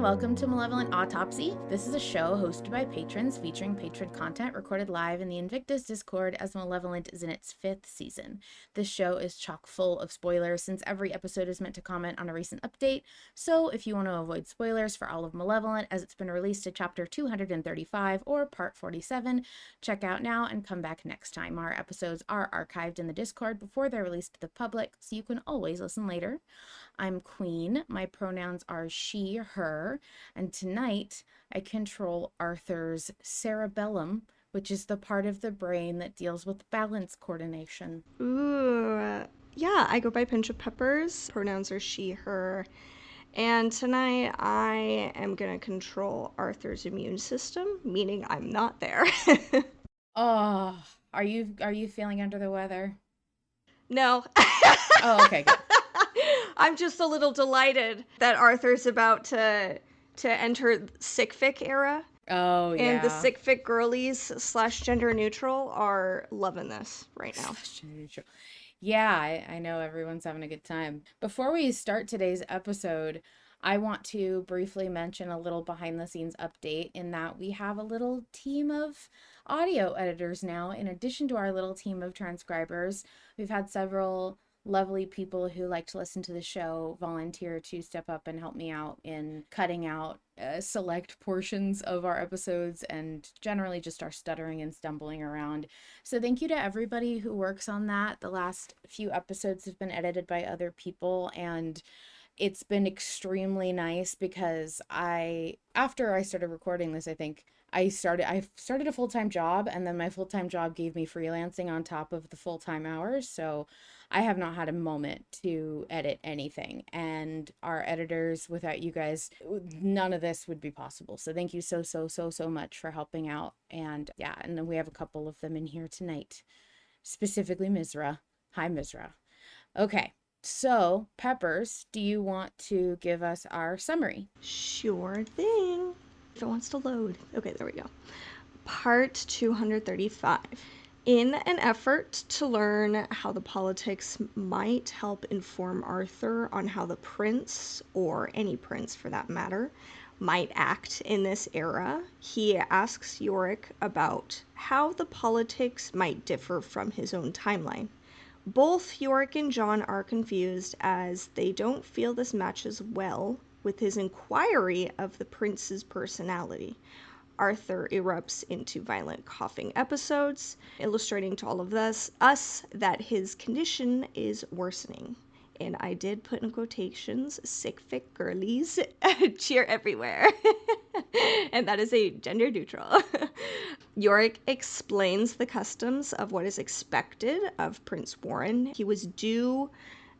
and welcome to Malevolent Autopsy. This is a show hosted by patrons featuring patron content recorded live in the Invictus Discord as Malevolent is in its 5th season. This show is chock full of spoilers since every episode is meant to comment on a recent update, so if you want to avoid spoilers for all of Malevolent as it's been released to chapter 235 or part 47, check out now and come back next time. Our episodes are archived in the Discord before they're released to the public, so you can always listen later. I'm Queen. My pronouns are she, her, and tonight I control Arthur's cerebellum, which is the part of the brain that deals with balance coordination. Ooh, yeah, I go by PinchofPeppers. Pronouns are she, her. And tonight I am going to control Arthur's immune system, meaning I'm not there. Oh, are you feeling under the weather? No. Oh, okay, good. I'm just a little delighted that Arthur's about to enter sick fic era. Oh, yeah. And the sick fic girlies / gender neutral are loving this right now. Yeah, I know everyone's having a good time. Before we start today's episode, I want to briefly mention a little behind the scenes update in that we have a little team of audio editors now. In addition to our little team of transcribers, we've had several lovely people who like to listen to the show volunteer to step up and help me out in cutting out select portions of our episodes and generally just our stuttering and stumbling around. So thank you to everybody who works on that. The last few episodes have been edited by other people, and it's been extremely nice because after I started recording this, I think I started a full-time job, and then my full-time job gave me freelancing on top of the full-time hours. So I have not had a moment to edit anything, and our editors, without you guys, none of this would be possible. So thank you so much for helping out. And yeah, and then we have a couple of them in here tonight, specifically Mizra. Hi, Mizra. Okay. So, Peppers, do you want to give us our summary? Sure thing. If it wants to load. Okay, there we go. Part 235. In an effort to learn how the politics might help inform Arthur on how the prince, or any prince for that matter, might act in this era, he asks Yorick about how the politics might differ from his own timeline. Both Yorick and John are confused as they don't feel this matches well with his inquiry of the prince's personality. Arthur erupts into violent coughing episodes, illustrating to all of us that his condition is worsening. And I did put in quotations, sick fic girlies cheer everywhere. And that is a gender neutral. Yorick explains the customs of what is expected of Prince Warren. He was due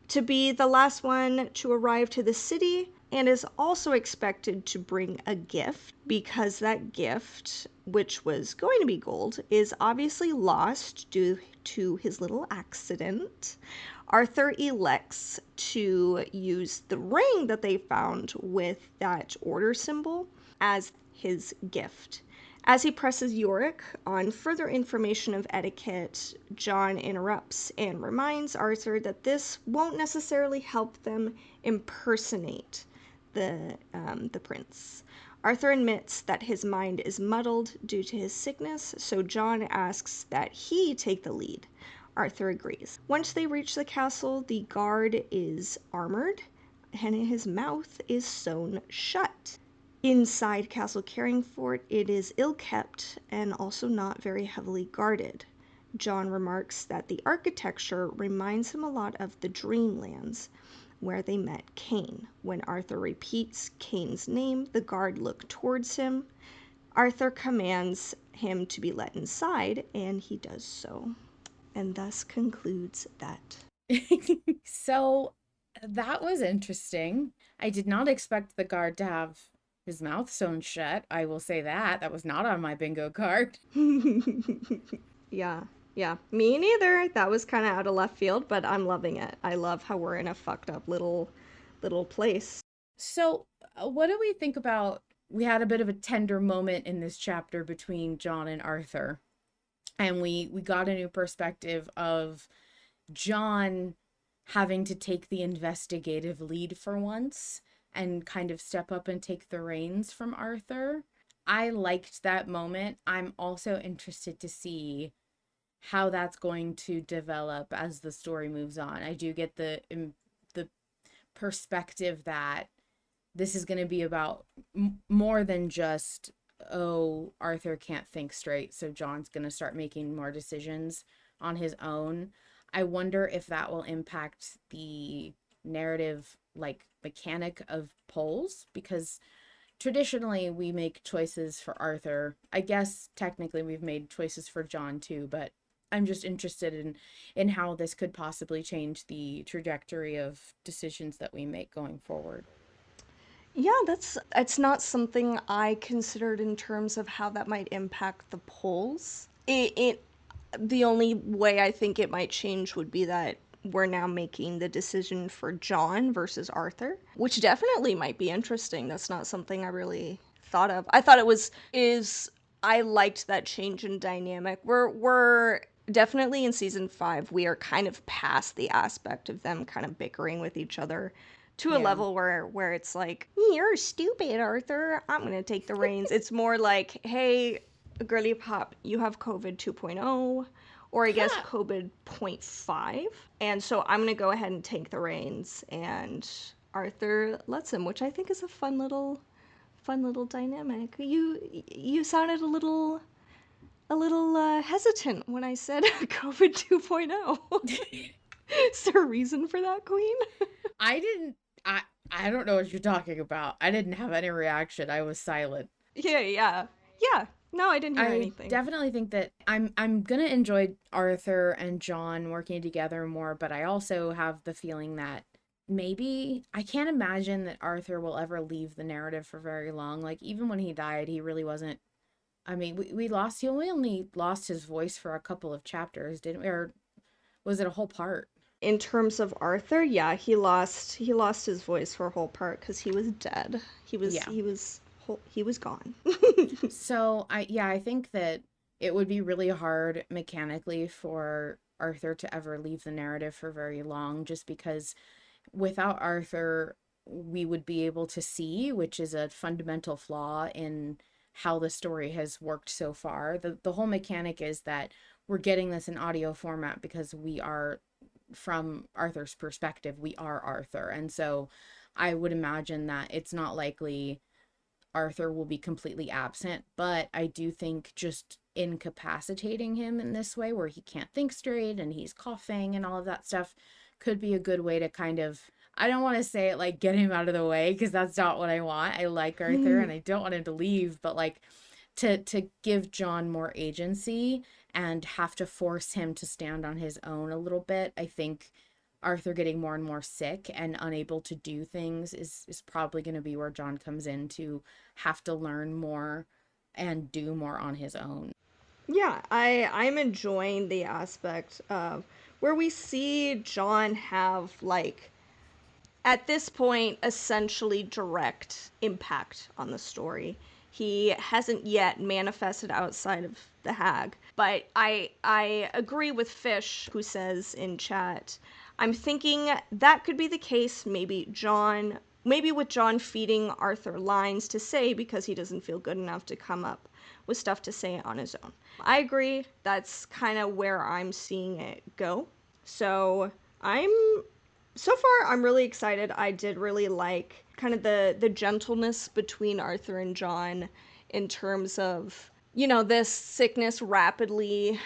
to be the last one to arrive to the city and is also expected to bring a gift, because that gift, which was going to be gold, is obviously lost due to his little accident. Arthur elects to use the ring that they found with that order symbol as his gift. As he presses Yorick on further information of etiquette, John interrupts and reminds Arthur that this won't necessarily help them impersonate the prince. Arthur admits that his mind is muddled due to his sickness, so John asks that he take the lead. Arthur agrees. Once they reach the castle, the guard is armored and his mouth is sewn shut. Inside Castle Carringford, it is ill-kept and also not very heavily guarded. John remarks that the architecture reminds him a lot of the Dreamlands, where they met Cain. When Arthur repeats Cain's name, the guard look towards him. Arthur commands him to be let inside, and he does so. And thus concludes that. So, that was interesting. I did not expect the guard to have his mouth sewn shut. I will say that. That was not on my bingo card. Yeah, me neither. That was kind of out of left field, but I'm loving it. I love how we're in a fucked up little place. So, what do we think about? We had a bit of a tender moment in this chapter between John and Arthur, and we got a new perspective of John having to take the investigative lead for once and kind of step up and take the reins from Arthur. I liked that moment. I'm also interested to see how that's going to develop as the story moves on. I do get the perspective that this is going to be about more than just, oh, Arthur can't think straight, so John's going to start making more decisions on his own. I wonder if that will impact the narrative, like mechanic of polls, because traditionally we make choices for Arthur. I guess technically we've made choices for John too, but I'm just interested in how this could possibly change the trajectory of decisions that we make going forward. Yeah, that's not something I considered in terms of how that might impact the polls. It the only way I think it might change would be that we're now making the decision for John versus Arthur, which definitely might be interesting. That's not something I really thought of. I thought it was is I liked that change in dynamic. We're definitely in season 5 we are kind of past the aspect of them kind of bickering with each other to a Yeah. level where it's like, you're stupid, Arthur. I'm going to take the reins. It's more like, hey, girly pop, you have COVID 2.0, or I guess COVID 0.5. And so I'm going to go ahead and take the reins. And Arthur lets him, which I think is a fun little dynamic. You sounded a little hesitant when I said COVID 2.0. Is there a reason for that, Queen? I didn't I I don't know what you're talking about. I didn't have any reaction. I was silent. Yeah, yeah. Yeah. No, I didn't hear I anything. definitely think that I'm gonna enjoy Arthur and John working together more, but I also have the feeling that maybe I can't imagine that Arthur will ever leave the narrative for very long. Like even when he died, he really wasn't. I mean, we lost. He only lost his voice for a couple of chapters, didn't we? Or was it a whole part? In terms of Arthur, yeah, he lost his voice for a whole part because he was dead. He was Yeah. he was he was gone. So I think that it would be really hard mechanically for Arthur to ever leave the narrative for very long, just because without Arthur, we would be able to see, which is a fundamental flaw in how the story has worked so far. The whole mechanic is that we're getting this in audio format because we are, from Arthur's perspective, we are Arthur. And so I would imagine that it's not likely Arthur will be completely absent, but I do think just incapacitating him in this way where he can't think straight and he's coughing and all of that stuff could be a good way to kind of, I don't want to say it like get him out of the way because that's not what I want. I like Arthur and I don't want him to leave, but like to give John more agency and have to force him to stand on his own a little bit. I think Arthur getting more and more sick and unable to do things is probably going to be where John comes in to have to learn more and do more on his own. Yeah, I'm enjoying the aspect of where we see John have like at this point essentially direct impact on the story. He hasn't yet manifested outside of the Hag, but I agree with Fish who says in chat, I'm thinking that could be the case. Maybe with John feeding Arthur lines to say because he doesn't feel good enough to come up with stuff to say on his own. I agree. That's kind of where I'm seeing it go. So I'm so far I'm really excited. I did really like kind of the gentleness between Arthur and John in terms of this sickness rapidly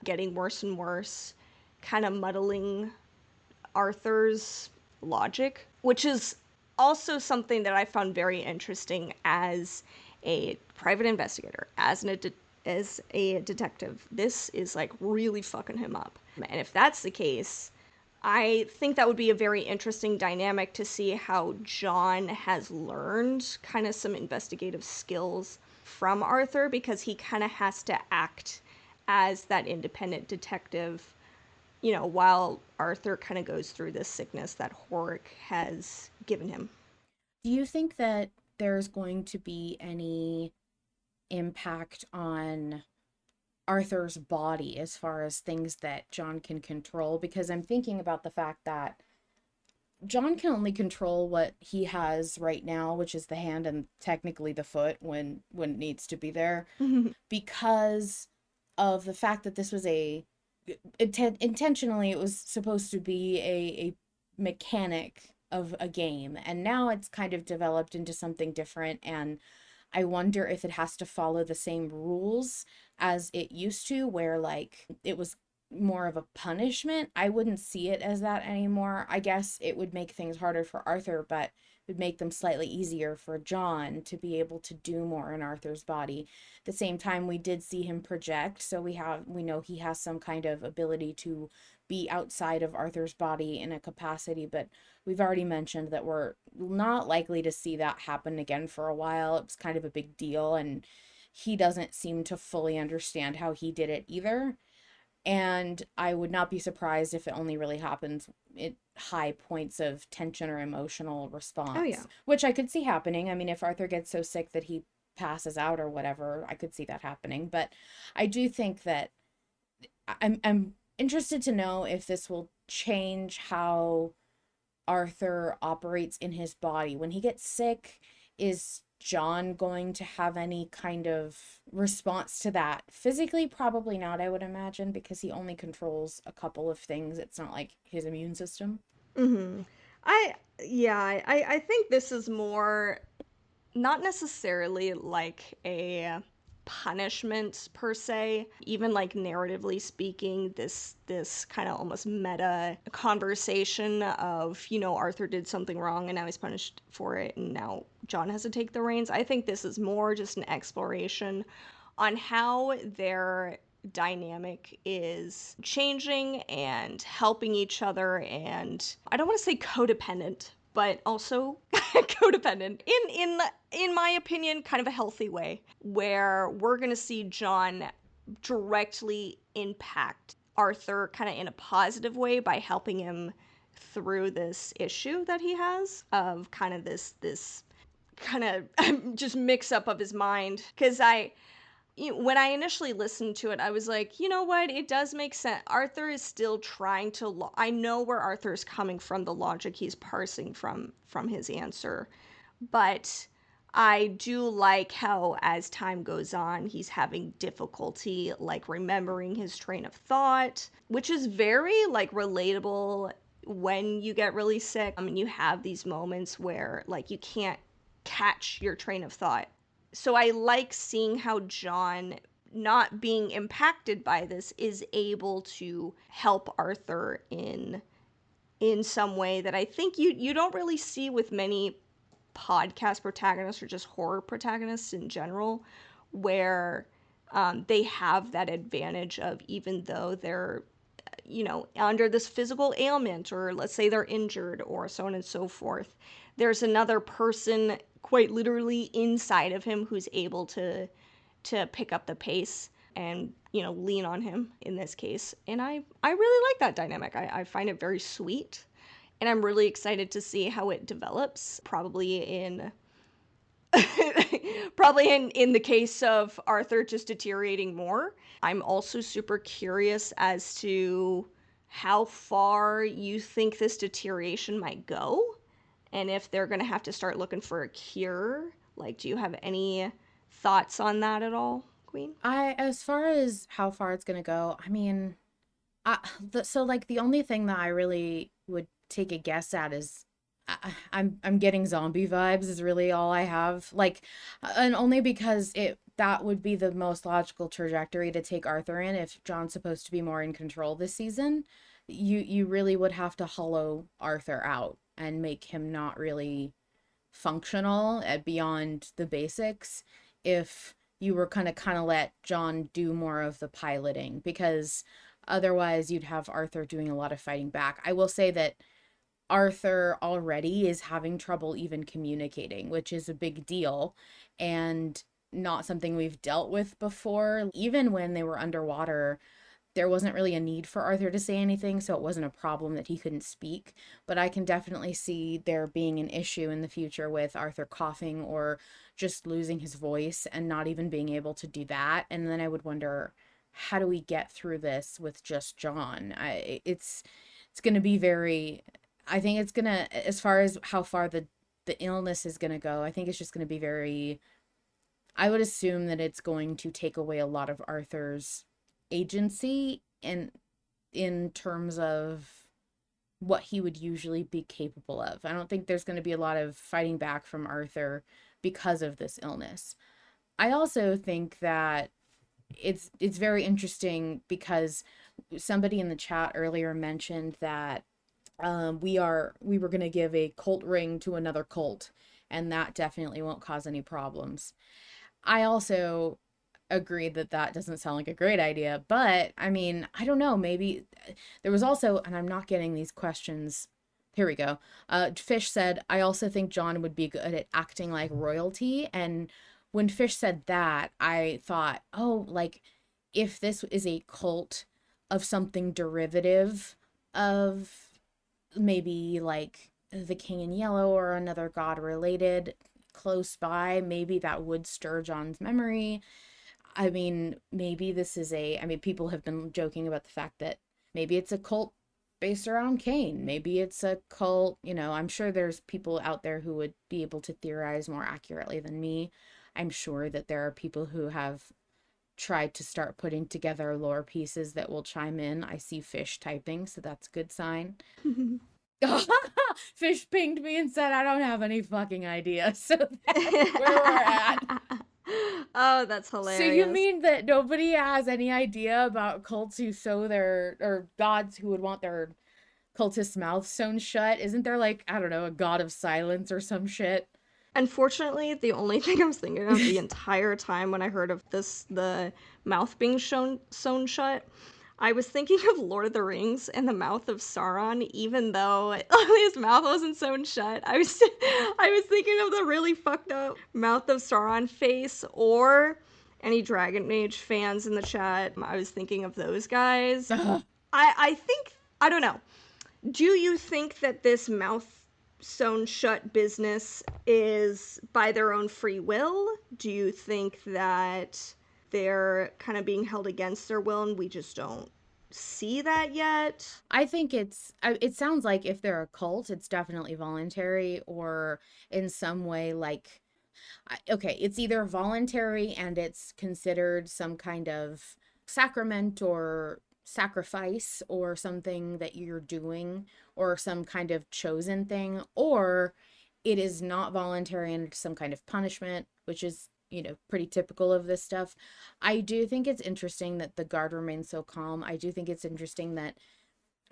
getting worse and worse, kind of muddling Arthur's logic, which is also something that I found very interesting as a private investigator, as a detective. This is like really fucking him up. And if that's the case, I think that would be a very interesting dynamic to see how John has learned kind of some investigative skills from Arthur because he kind of has to act as that independent detective, while Arthur kind of goes through this sickness that Horik has given him. Do you think that there's going to be any impact on Arthur's body as far as things that John can control? Because I'm thinking about the fact that John can only control what he has right now, which is the hand and technically the foot when it needs to be there, because of the fact that this was intentionally it was supposed to be a mechanic of a game, and now it's kind of developed into something different, and I wonder if it has to follow the same rules as it used to, where like it was more of a punishment. I wouldn't see it as that anymore. I guess it would make things harder for Arthur, but it would make them slightly easier for John to be able to do more in Arthur's body. At the same time, we did see him project, so we know he has some kind of ability to be outside of Arthur's body in a capacity, but we've already mentioned that we're not likely to see that happen again for a while. It was kind of a big deal, and he doesn't seem to fully understand how he did it either. And I would not be surprised if it only really happens at high points of tension or emotional Oh yeah. response, which I could see happening. I mean, if Arthur gets so sick that he passes out or whatever, I could see that happening. But I do think that I'm interested to know if this will change how Arthur operates in his body. When he gets sick, is John going to have any kind of response to that? Physically, probably not, I would imagine, because he only controls a couple of things. It's not like his immune system. Mm-hmm. I think this is more not necessarily like a punishment per se, even like narratively speaking, this kind of almost meta conversation of, Arthur did something wrong and now he's punished for it and now John has to take the reins. I think this is more just an exploration on how their dynamic is changing and helping each other, and I don't want to say codependent, but also codependent in my opinion, kind of a healthy way, where we're going to see John directly impact Arthur kind of in a positive way by helping him through this issue that he has of kind of this kind of just mix up of his mind. Because when I initially listened to it, I was like, you know what? It does make sense. Arthur is still trying to. I know where Arthur is coming from, the logic he's parsing from his answer, but I do like how as time goes on, he's having difficulty like remembering his train of thought, which is very like relatable when you get really sick. I mean, you have these moments where like you can't catch your train of thought. So I like seeing how John, not being impacted by this, is able to help Arthur in some way that I think you don't really see with many podcast protagonists or just horror protagonists in general, where they have that advantage of, even though they're under this physical ailment, or let's say they're injured or so on and so forth, there's another person quite literally inside of him who's able to pick up the pace and lean on him in this case. And I really like that dynamic. I find it very sweet, and I'm really excited to see how it develops, probably in probably in the case of Arthur just deteriorating more. I'm also super curious as to how far you think this deterioration might go, and if they're going to have to start looking for a cure. Like, do you have any thoughts on that at all, Queen? As far as how far it's gonna go, I mean, so like the only thing that I really would take a guess at is I'm getting zombie vibes is really all I have. Like, and only because it that would be the most logical trajectory to take Arthur in if John's supposed to be more in control this season. You really would have to hollow Arthur out and make him not really functional at beyond the basics if you were kind of let John do more of the piloting, because otherwise you'd have Arthur doing a lot of fighting back. I will say that Arthur already is having trouble even communicating, which is a big deal and not something we've dealt with before. Even when they were underwater, there wasn't really a need for Arthur to say anything, so it wasn't a problem that he couldn't speak. But I can definitely see there being an issue in the future with Arthur coughing or just losing his voice and not even being able to do that. And then I would wonder, how do we get through this with just John? It's going to be very I think it's gonna, as far as how far the illness is gonna go, I think it's just gonna be very, I would assume that it's going to take away a lot of Arthur's agency in terms of what he would usually be capable of. I don't think there's going to be a lot of fighting back from Arthur because of this illness. I also think that it's very interesting because somebody in the chat earlier mentioned that we were going to give a cult ring to another cult, and that definitely won't cause any problems. I also agree that that doesn't sound like a great idea, but I mean, I don't know, maybe there was also, and I'm not getting these questions. Here we go. Fish said, I also think John would be good at acting like royalty. And when Fish said that, I thought, oh, like if this is a cult of something derivative of maybe like the King in Yellow or another god related close by, maybe that would stir John's memory. I mean, maybe this is a, I mean, people have been joking about the fact that maybe it's a cult based around Cain. Maybe it's a cult, you know, I'm sure there's people out there who would be able to theorize more accurately than me. I'm sure that there are people who have tried to start putting together lore pieces that will chime in. I see Fish typing, so that's a good sign. Fish pinged me and said I don't have any fucking idea. So that's where we're at. Oh, that's So you hilarious. mean that nobody has any idea about cults who sew their, or gods who would want their cultists' mouths sewn shut? Isn't there like, I don't know, a god of silence or some shit? Unfortunately, the only thing I was thinking of the entire time when I heard of this, the mouth being sewn shut, I was thinking of Lord of the Rings and the mouth of Sauron, even though his mouth wasn't sewn shut. I was thinking of the really fucked up mouth of Sauron face, or any Dragon Age fans in the chat. I was thinking of those guys. Ugh. I think, I don't know. Do you think that this mouth sewn shut business is by their own free will? Do you think that they're kind of being held against their will and we just don't see that yet? I think it sounds like if they're a cult, it's definitely voluntary or in some way like, okay, it's either voluntary and it's considered some kind of sacrament or sacrifice or something that you're doing or some kind of chosen thing, or it is not voluntary and it's some kind of punishment, which is, you know, pretty typical of this stuff. I do think it's interesting that the guard remains so calm. I do think it's interesting that,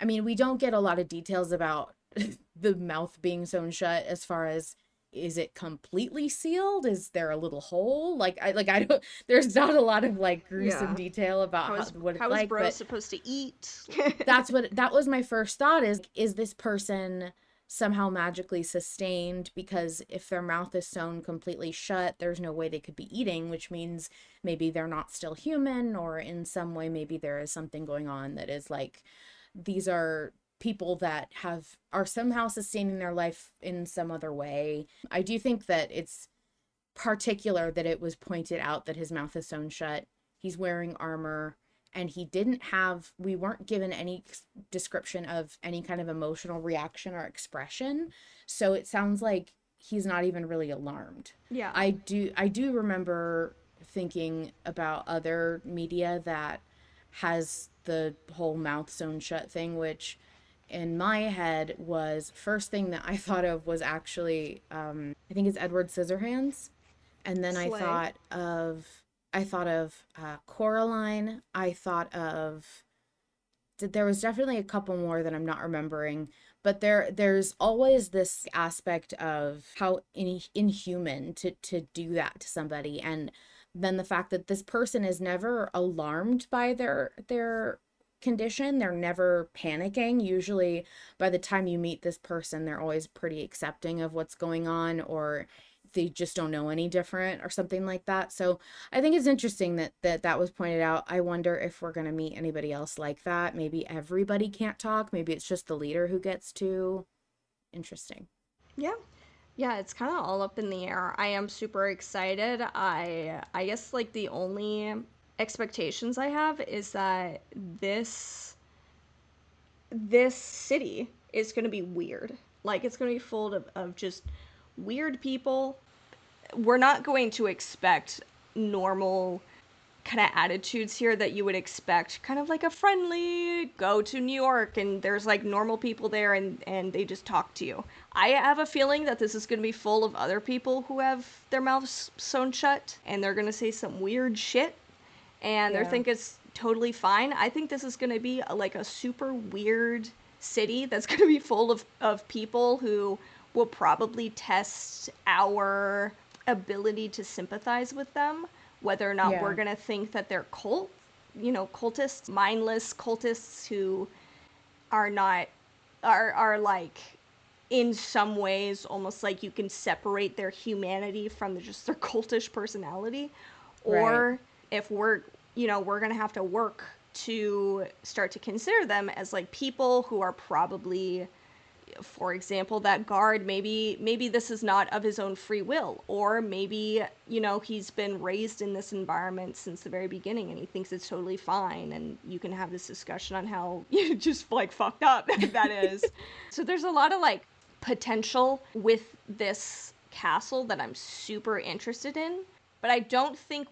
I mean, we don't get a lot of details about the mouth being sewn shut as far as, is it completely sealed? Is there a little hole? I don't, there's not a lot of like gruesome Yeah. detail about what it's How is like, Bro but supposed to eat? that was my first thought, is this person somehow magically sustained, because if their mouth is sewn completely shut, there's no way they could be eating, which means maybe they're not still human, or in some way maybe there is something going on that is like, these are people that have are somehow sustaining their life in some other way. I do think that it's particular that it was pointed out that his mouth is sewn shut. He's wearing armor, and we weren't given any description of any kind of emotional reaction or expression. So it sounds like he's not even really alarmed. Yeah. I do remember thinking about other media that has the whole mouth sewn shut thing, which in my head was, first thing that I thought of was actually I think it's Edward Scissorhands, and then Slay. I thought of Coraline. I thought of, there was definitely a couple more that I'm not remembering, but there's always this aspect of how inhuman to do that to somebody, and then the fact that this person is never alarmed by their condition. They're never panicking. Usually by the time you meet this person, they're always pretty accepting of what's going on, or they just don't know any different or something like that. So I think it's interesting that was pointed out. I wonder if we're going to meet anybody else like that. Maybe everybody can't talk. Maybe it's just the leader who gets to. Interesting. Yeah. Yeah, it's kind of all up in the air. I am super excited. I guess like the only expectations I have is that this city is going to be weird. Like, it's going to be full of just weird people. We're not going to expect normal kind of attitudes here that you would expect, kind of like a friendly go to New York and there's like normal people there and they just talk to you. I have a feeling that this is going to be full of other people who have their mouths sewn shut and they're going to say some weird shit and they Yeah. think it's totally fine. I think this is going to be like a super weird city that's going to be full of people who will probably test our ability to sympathize with them, whether or not we're Yeah. going to think that they're cultists, mindless cultists who are not, are like, in some ways almost like you can separate their humanity from just their cultish personality, Right. or if we're going to have to work to start to consider them as like people who are probably, for example, that guard, maybe this is not of his own free will, or maybe he's been raised in this environment since the very beginning and he thinks it's totally fine, and you can have this discussion on how just like fucked up that is. So there's a lot of like potential with this castle that I'm super interested in, but I don't think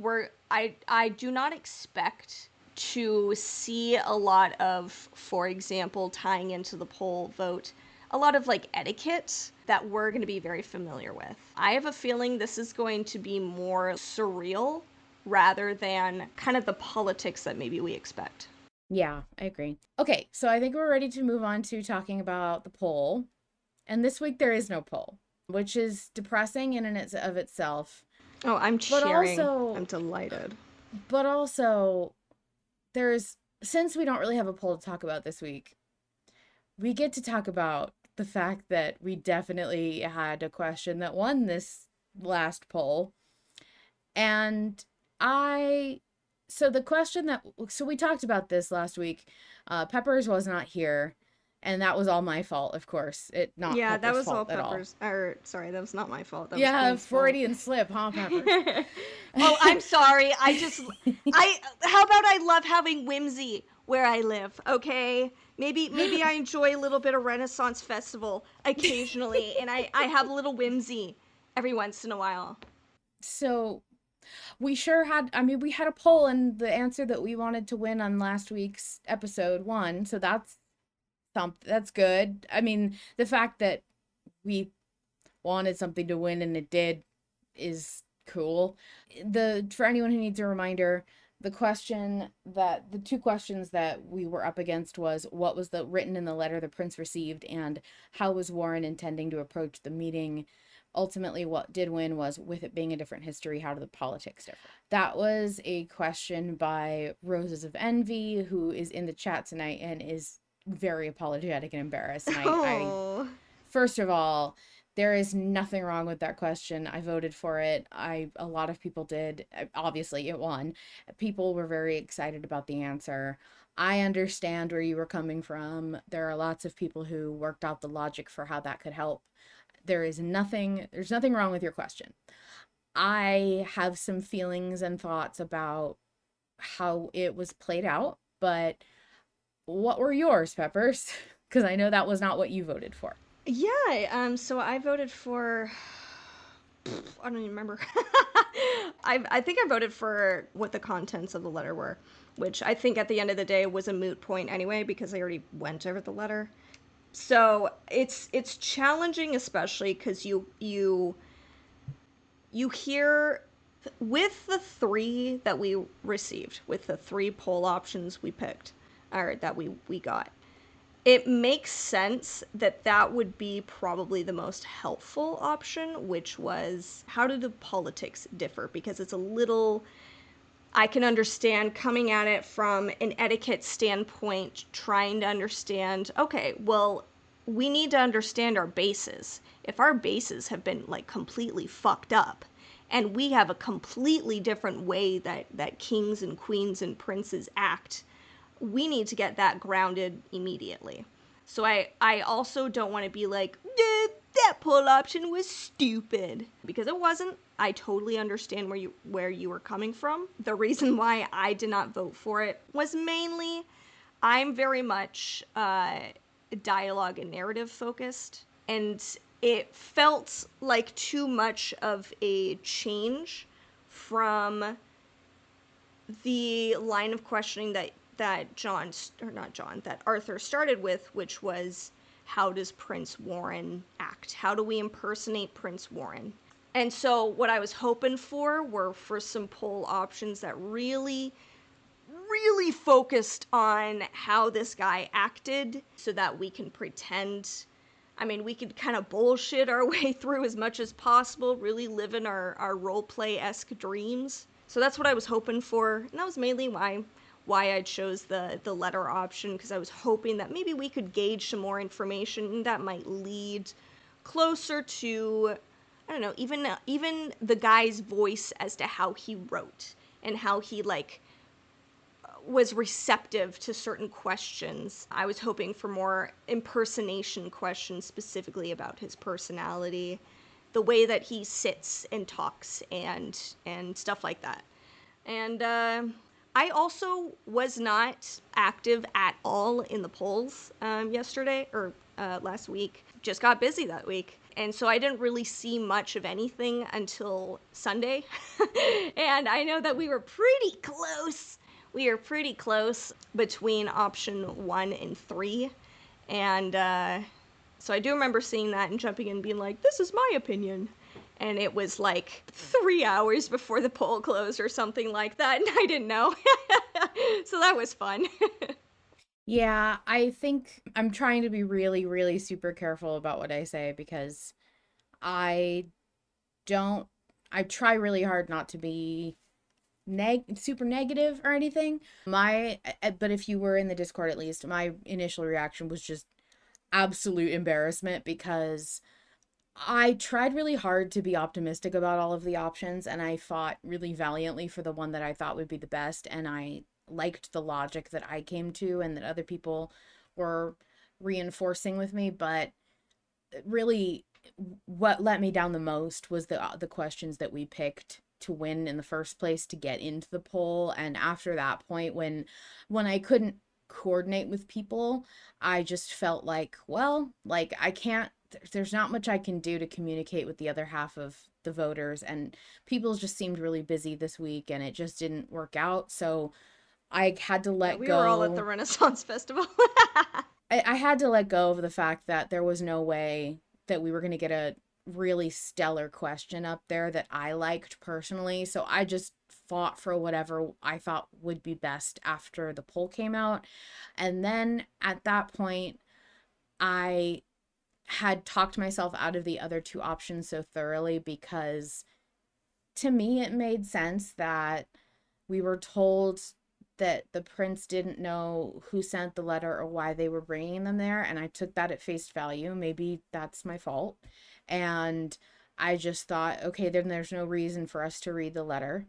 I do not expect to see a lot of, for example, tying into the poll vote, a lot of like etiquette that we're going to be very familiar with. I have a feeling this is going to be more surreal rather than kind of the politics that maybe we expect. Yeah, I agree. Okay, so I think we're ready to move on to talking about the poll. And this week there is no poll, which is depressing in and of itself. Oh, I'm But cheering. I'm also, delighted. but also, there's since we don't really have a poll to talk about this week, we get to talk about the fact that we definitely had a question that won this last poll. And I, so the question that, so we talked about this last week. Peppers was not here, and that was all my fault, of course. It not Yeah, that Pepper's was all fault at all. Peppers. Or sorry, that was not my fault. That was Yeah, Queen's fault. Freudian slip, huh, Peppers? Oh, I'm sorry. I how about I love having whimsy where I live, okay? Maybe I enjoy a little bit of Renaissance festival occasionally and I have a little whimsy every once in a while. So we sure had, I mean, we had a poll, and the answer that we wanted to win on last week's episode won. So that's good. I mean, the fact that we wanted something to win and it did is cool. For anyone who needs a reminder, the two questions that we were up against was what was the written in the letter the prince received, and how was Warren intending to approach the meeting. Ultimately, what did win was, with it being a different history, how do the politics differ? That was a question by Roses of Envy, who is in the chat tonight and is very apologetic and embarrassed. And I Oh. first of all, there is nothing wrong with that question. I voted for it. A lot of people did. Obviously, it won. People were very excited about the answer. I understand where you were coming from. There are lots of people who worked out the logic for how that could help. There's nothing wrong with your question. I have some feelings and thoughts about how it was played out, but what were yours, Peppers? Because I know that was not what you voted for. Yeah, so I voted for I don't even remember. I think I voted for what the contents of the letter were, which I think at the end of the day was a moot point anyway because I already went over the letter. So it's challenging, especially because you hear with the three that we received, with the three poll options we picked, or that we got, it makes sense that that would be probably the most helpful option, which was how do the politics differ? Because it's a little, I can understand coming at it from an etiquette standpoint, trying to understand, okay, well, we need to understand our bases. If our bases have been like completely fucked up, and we have a completely different way that kings and queens and princes act, we need to get that grounded immediately. So I also don't want to be like, that poll option was stupid, because it wasn't. I totally understand where you were coming from. The reason why I did not vote for it was mainly I'm very much dialogue and narrative focused. And it felt like too much of a change from the line of questioning that John, or not John, that Arthur started with, which was, how does Prince Warren act? How do we impersonate Prince Warren? And so what I was hoping for were for some poll options that really focused on how this guy acted so that we can pretend. I mean, we could kind of bullshit our way through as much as possible, really live in our role play esque dreams. So that's what I was hoping for, and that was mainly why I chose the letter option, because I was hoping that maybe we could gauge some more information that might lead closer to, I don't know, even the guy's voice as to how he wrote and how he like was receptive to certain questions. I was hoping for more impersonation questions specifically about his personality, the way that he sits and talks and stuff like that. And I also was not active at all in the polls yesterday or last week. Just got busy that week. And so I didn't really see much of anything until Sunday. And I know that we were pretty close. We are pretty close between option 1 and 3. And so I do remember seeing that and jumping in and being like, this is my opinion. And it was like 3 hours before the poll closed or something like that, and I didn't know. So that was fun. Yeah, I think I'm trying to be really, really super careful about what I say because I don't, I try really hard not to be super negative or anything. But if you were in the Discord at least, my initial reaction was just absolute embarrassment because I tried really hard to be optimistic about all of the options and I fought really valiantly for the one that I thought would be the best. And I liked the logic that I came to and that other people were reinforcing with me. But really, what let me down the most was the questions that we picked to win in the first place to get into the poll. And after that point, when I couldn't coordinate with people, I just felt like, well, like I can't, there's not much I can do to communicate with the other half of the voters, and people just seemed really busy this week and it just didn't work out. So I had to Yeah, let we were all at the go. Renaissance Festival. I had to let go of the fact that there was no way that we were going to get a really stellar question up there that I liked personally. So I just fought for whatever I thought would be best after the poll came out. And then at that point, I had talked myself out of the other two options so thoroughly because to me it made sense that we were told that the prince didn't know who sent the letter or why they were bringing them there, and I took that at face value. Maybe that's my fault. And I just thought, okay, then there's no reason for us to read the letter.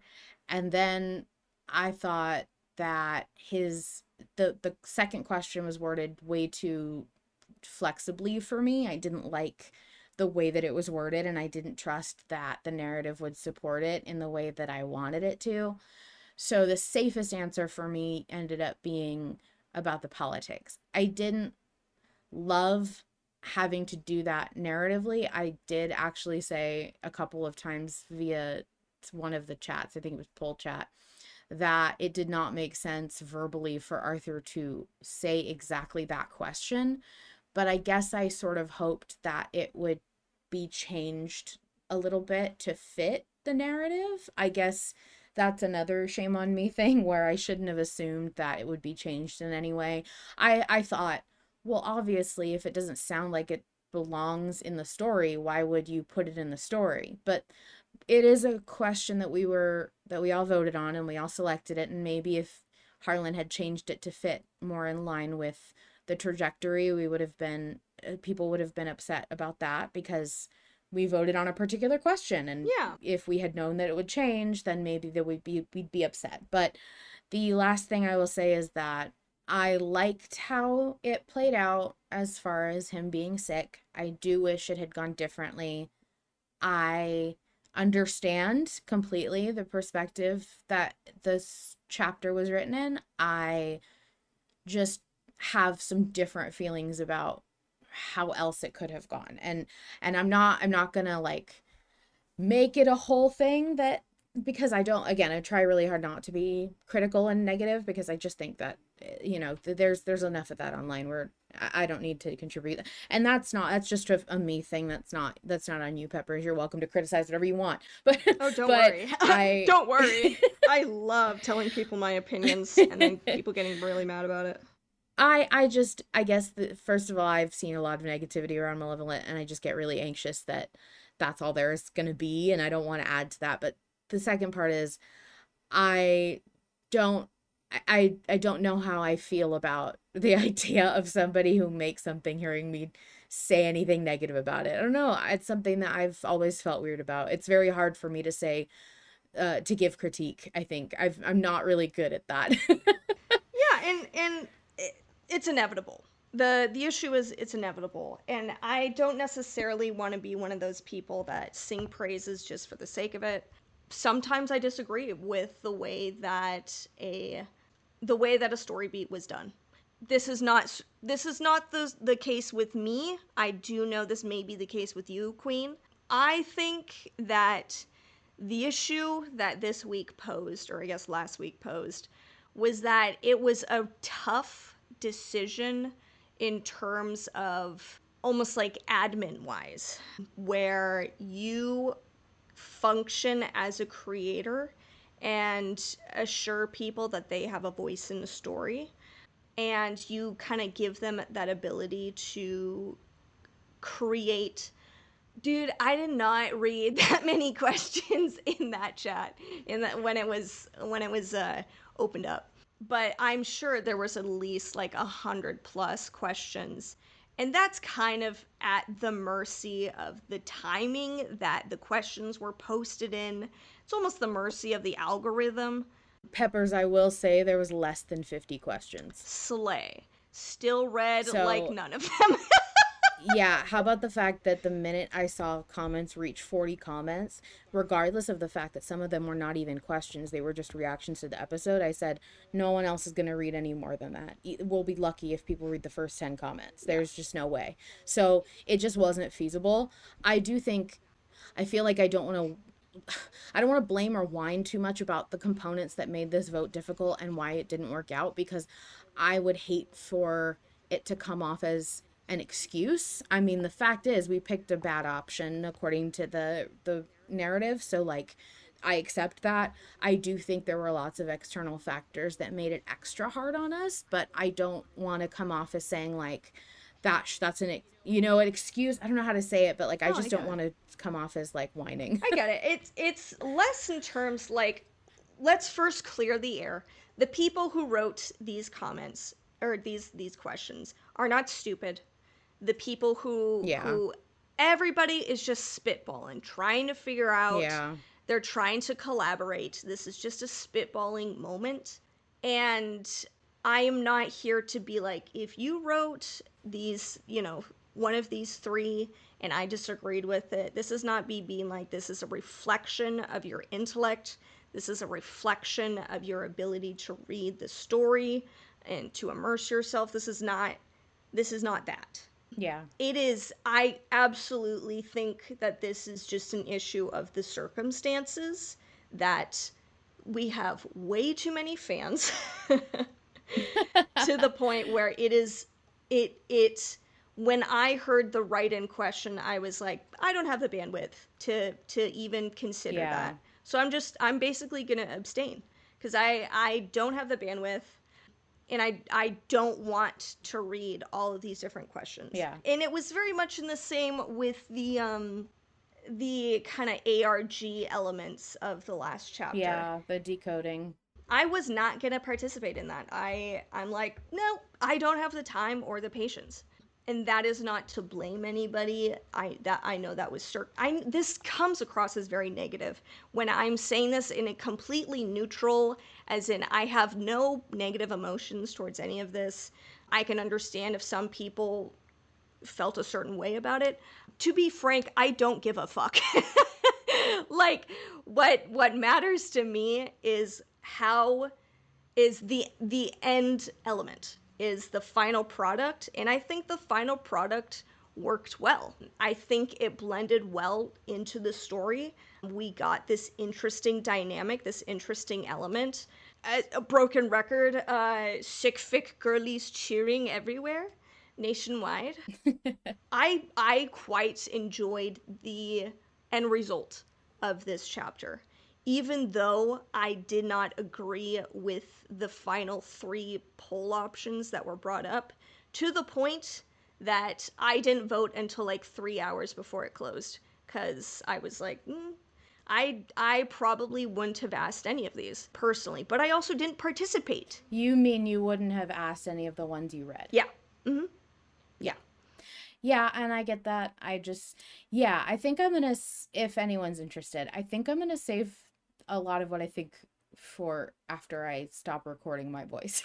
And then I thought that the second question was worded way too flexibly for me. I didn't like the way that it was worded, and I didn't trust that the narrative would support it in the way that I wanted it to. So the safest answer for me ended up being about the politics. I didn't love having to do that narratively. I did actually say a couple of times via one of the chats, I think it was poll chat, that it did not make sense verbally for Arthur to say exactly that question. But I guess I sort of hoped that it would be changed a little bit to fit the narrative. I guess that's another shame on me thing where I shouldn't have assumed that it would be changed in any way. I thought, well, obviously, if it doesn't sound like it belongs in the story, why would you put it in the story? But it is a question that we all voted on and we all selected it, and maybe if Harlan had changed it to fit more in line with the trajectory, we would have been people would have been upset about that because we voted on a particular question, and Yeah. if we had known that it would change, then maybe we'd be upset. But the last thing I will say is that I liked how it played out as far as him being sick. I do wish it had gone differently. I understand completely the perspective that this chapter was written in. I just have some different feelings about how else it could have gone. And I'm not gonna like make it a whole thing that, because I don't, again, I try really hard not to be critical and negative, because I just think that there's enough of that online where I don't need to contribute. And that's just a me thing. That's not on you, Peppers. You're welcome to criticize whatever you want. But Oh, don't but worry. I Don't worry. I love telling people my opinions and then people getting really mad about it. I guess that, first of all, I've seen a lot of negativity around Malevolent, and I just get really anxious that that's all there's going to be, and I don't want to add to that. But the second part is, I don't I don't know how I feel about the idea of somebody who makes something hearing me say anything negative about it. I don't know. It's something that I've always felt weird about. It's very hard for me to say, to give critique. I think I'm not really good at that. Yeah, and it's inevitable. The issue is it's inevitable, and I don't necessarily want to be one of those people that sing praises just for the sake of it. Sometimes I disagree with the way that a story beat was done. This is not the case with me. I do know this may be the case with you, Queen. I think that the issue that this week posed, or I guess last week posed, was that it was a tough decision in terms of almost like admin wise, where you function as a creator and assure people that they have a voice in the story, and you kind of give them that ability to create. Dude, I did not read that many questions in that chat in that when it was opened up. But I'm sure there was at least like 100+ questions. And that's kind of at the mercy of the timing that the questions were posted in. It's almost the mercy of the algorithm. Peppers, I will say there was less than 50 questions. Slay. Still read like So, none of them. yeah, how about the fact that the minute I saw comments reach 40 comments, regardless of the fact that some of them were not even questions, they were just reactions to the episode, I said, no one else is going to read any more than that. We'll be lucky if people read the first 10 comments. Yeah. There's just no way. So it just wasn't feasible. I do think, I feel like I don't want to blame or whine too much about the components that made this vote difficult and why it didn't work out, because I would hate for it to come off as an excuse. I mean, the fact is we picked a bad option according to the narrative, so like I accept that. I do think there were lots of external factors that made it extra hard on us, but I don't want to come off as saying like that's an excuse. I don't know how to say it, but like I Oh, I just get don't it. want to come off as like whining. I get it. It's less in terms like, let's first clear the air. The people who wrote these comments or these questions are not stupid. The people who Yeah. who everybody is just spitballing, trying to figure out. Yeah. They're trying to collaborate. This is just a spitballing moment. And I am not here to be like, if you wrote one of these three and I disagreed with it, this is not me being like, this is a reflection of your intellect. This is a reflection of your ability to read the story and to immerse yourself. This is not that. Yeah. It is. I absolutely think that this is just an issue of the circumstances, that we have way too many fans to the point where it when I heard the write-in question, I was like, I don't have the bandwidth to even consider Yeah. that. So I'm basically going to abstain because I don't have the bandwidth, and I don't want to read all of these different questions. Yeah. And it was very much in the same with the kind of ARG elements of the last chapter. Yeah, the decoding. I was not going to participate in that. I'm like, no, I don't have the time or the patience. And that is not to blame anybody. I know that was this comes across as very negative when I'm saying this in a completely neutral, as in I have no negative emotions towards any of this. I can understand if some people felt a certain way about it. To be frank, I don't give a fuck. Like, what matters to me is how is the end element. is the final product, and I think the final product worked well. I think it blended well into the story. We got this interesting dynamic, this interesting element. A broken record, sick fic girlies cheering everywhere nationwide. I quite enjoyed the end result of this chapter. Even though I did not agree with the final three poll options that were brought up, to the point that I didn't vote until like 3 hours before it closed, because I was like, I probably wouldn't have asked any of these personally, but I also didn't participate. You mean you wouldn't have asked any of the ones you read? Yeah. Mm-hmm. Yeah. Yeah. Yeah, and I get that. Yeah, I think I'm gonna, if anyone's interested, I think I'm gonna save a lot of what I think for after I stop recording my voice.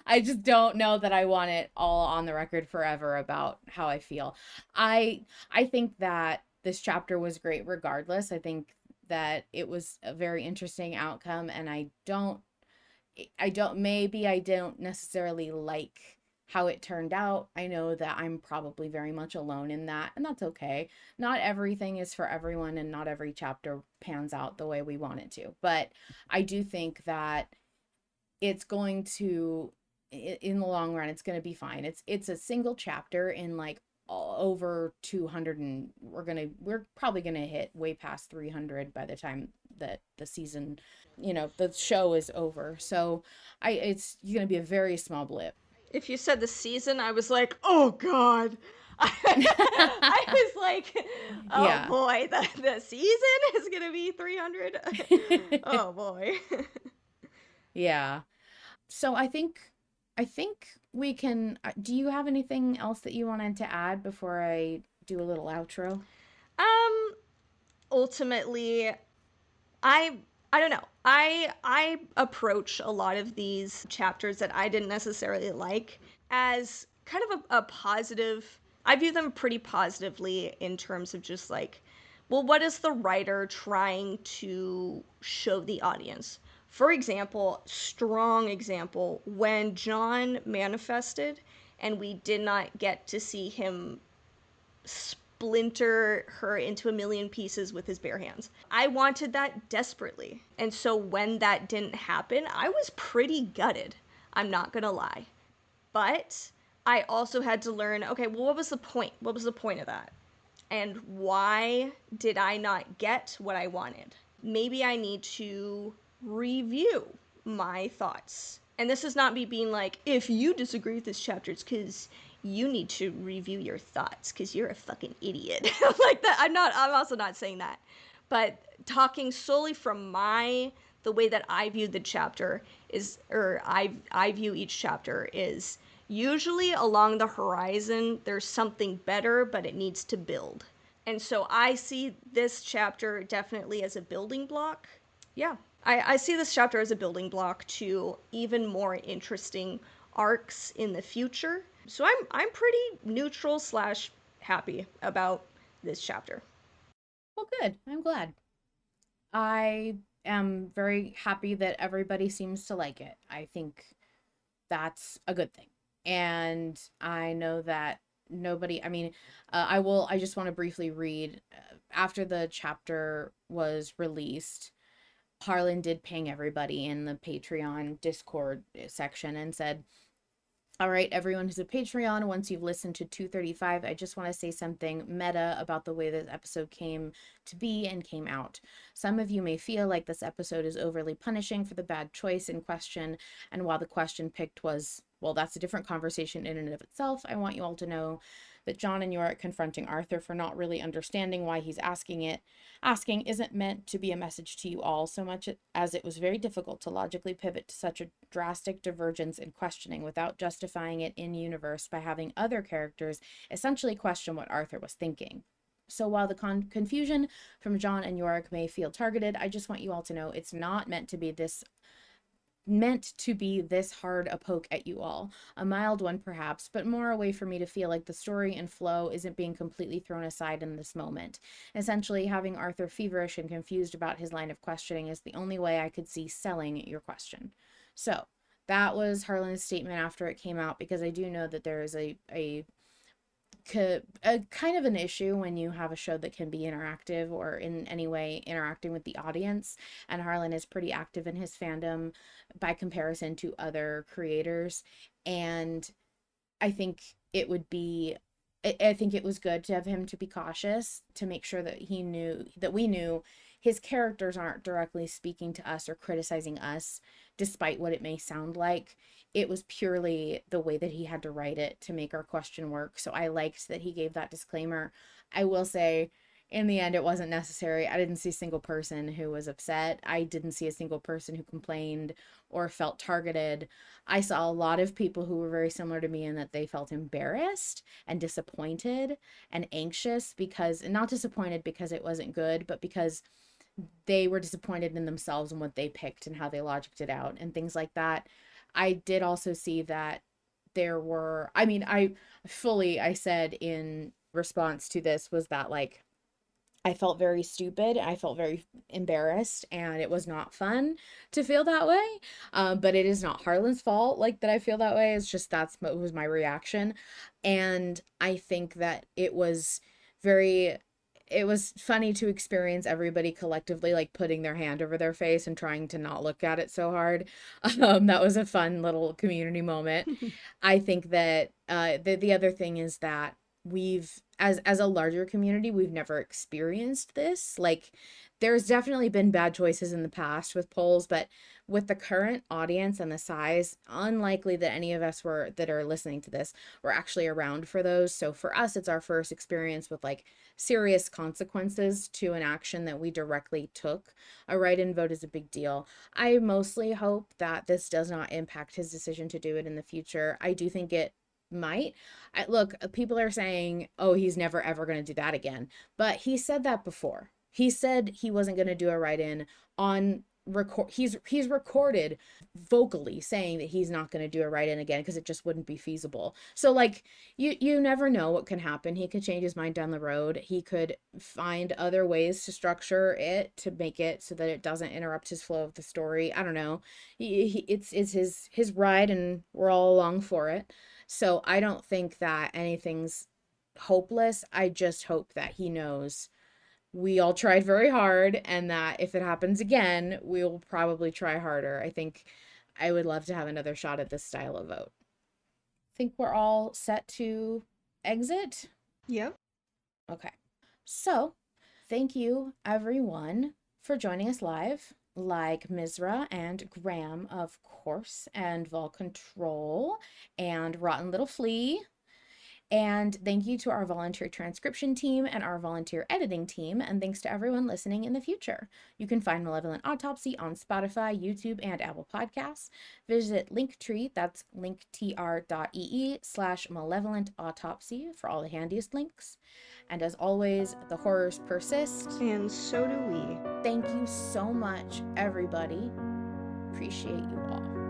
I just don't know that I want it all on the record forever about how I feel. I think that this chapter was great regardless. I think that it was a very interesting outcome, and maybe I don't necessarily like how it turned out. I know that I'm probably very much alone in that, and that's okay. Not everything is for everyone, and not every chapter pans out the way we want it to. But I do think that it's going to, in the long run, it's going to be fine. It's a single chapter in like over 200, and we're probably going to hit way past 300 by the time that the season, the show is over. So it's going to be a very small blip. If you said the season, I was like, oh god. I was like, oh Yeah. boy, the season is gonna be 300. Oh boy. Yeah. So I think we can, do you have anything else that you wanted to add before I do a little outro? um, Ultimately, I I don't know. I approach a lot of these chapters that I didn't necessarily like as kind of a positive. I view them pretty positively in terms of just like, well, what is the writer trying to show the audience? For example, strong example, when John manifested and we did not get to see him splinter her into a million pieces with his bare hands. I wanted that desperately. And so when that didn't happen, I was pretty gutted. I'm not going to lie. But I also had to learn, okay, well, what was the point? What was the point of that? And why did I not get what I wanted? Maybe I need to review my thoughts. And this is not me being like, if you disagree with this chapter, it's because you need to review your thoughts because you're a fucking idiot. Like that. I'm also not saying that. But talking solely from the way that I view the chapter is, or I view each chapter is usually along the horizon, there's something better, but it needs to build. And so I see this chapter definitely as a building block. Yeah, I see this chapter as a building block to even more interesting arcs in the future. So I'm pretty neutral slash happy about this chapter. Well, good. I'm glad. I am very happy that everybody seems to like it. I think that's a good thing. And I know that nobody, I mean, I just want to briefly read after the chapter was released. Harlan did ping everybody in the Patreon Discord section and said, all right, everyone who's a Patreon, once you've listened to 235, I just want to say something meta about the way this episode came to be and came out. Some of you may feel like this episode is overly punishing for the bad choice in question, and while the question picked was, well, that's a different conversation in and of itself, I want you all to know that John and Yorick confronting Arthur for not really understanding why he's asking isn't meant to be a message to you all so much as it was very difficult to logically pivot to such a drastic divergence in questioning without justifying it in universe by having other characters essentially question what Arthur was thinking. So while the confusion from John and Yorick may feel targeted, I just want you all to know it's not meant to be this hard a poke at you all. A mild one, perhaps, but more a way for me to feel like the story and flow isn't being completely thrown aside in this moment. Essentially, having Arthur feverish and confused about his line of questioning is the only way I could see selling your question. So, That was Harlan's statement after it came out, because I do know that there is a kind of an issue when you have a show that can be interactive or in any way interacting with the audience. And Harlan is pretty active in his fandom by comparison to other creators. And I think it would be I think it was good to have him to be cautious, to make sure that he knew that we knew his characters aren't directly speaking to us or criticizing us, despite what it may sound like. It was purely the way that he had to write it to make our question work. So I liked that he gave that disclaimer. I will say, in the end, it wasn't necessary. I didn't see a single person who was upset. I didn't see a single person who complained or felt targeted. I saw a lot of people who were very similar to me in that they felt embarrassed and disappointed and anxious, because, and not disappointed because it wasn't good, but because they were disappointed in themselves and what they picked and how they logicked it out and things like that. I did also see that there were, I mean, I said in response to this was that, like, I felt very stupid. I felt very embarrassed, and it was not fun to feel that way. But it is not Harlan's fault, like, that I feel that way. It's just that's what was my reaction. And I think that it was funny to experience everybody collectively, like, putting their hand over their face and trying to not look at it so hard. That was a fun little community moment. I think that the other thing is that we've, as a larger community, we've never experienced this. Like, there's definitely been bad choices in the past with polls, but with the current audience and the size, unlikely that any of us were that are listening to this were actually around for those. So for us, it's our first experience with, like, serious consequences to an action that we directly took. A write-in vote is a big deal. I mostly hope that this does not impact his decision to do it in the future. I do think it might. Look, people are saying, oh, he's never ever going to do that again. But he said that before. He said he wasn't going to do a write-in on record. He's recorded vocally saying that he's not going to do a write-in again because it just wouldn't be feasible. So, like, you never know what can happen. He could change his mind down the road. He could find other ways to structure it to make it so that it doesn't interrupt his flow of the story. I don't know. It's his ride, and we're all along for it. So I don't think that anything's hopeless. I just hope that he knows we all tried very hard, and that if it happens again, we'll probably try harder. I think I would love to have another shot at this style of vote. I think we're all set to exit. Yep. Okay. So, thank you everyone for joining us live. Like Misra and Graham, of course, and Vol Control, and Rotten Little Flea. And thank you to our volunteer transcription team and our volunteer editing team. And thanks to everyone listening in the future. You can find Malevolent Autopsy on Spotify, YouTube, and Apple Podcasts. Visit Linktree, that's linktr.ee/Malevolent Autopsy for all the handiest links. And as always, the horrors persist. And so do we. Thank you so much, everybody. Appreciate you all.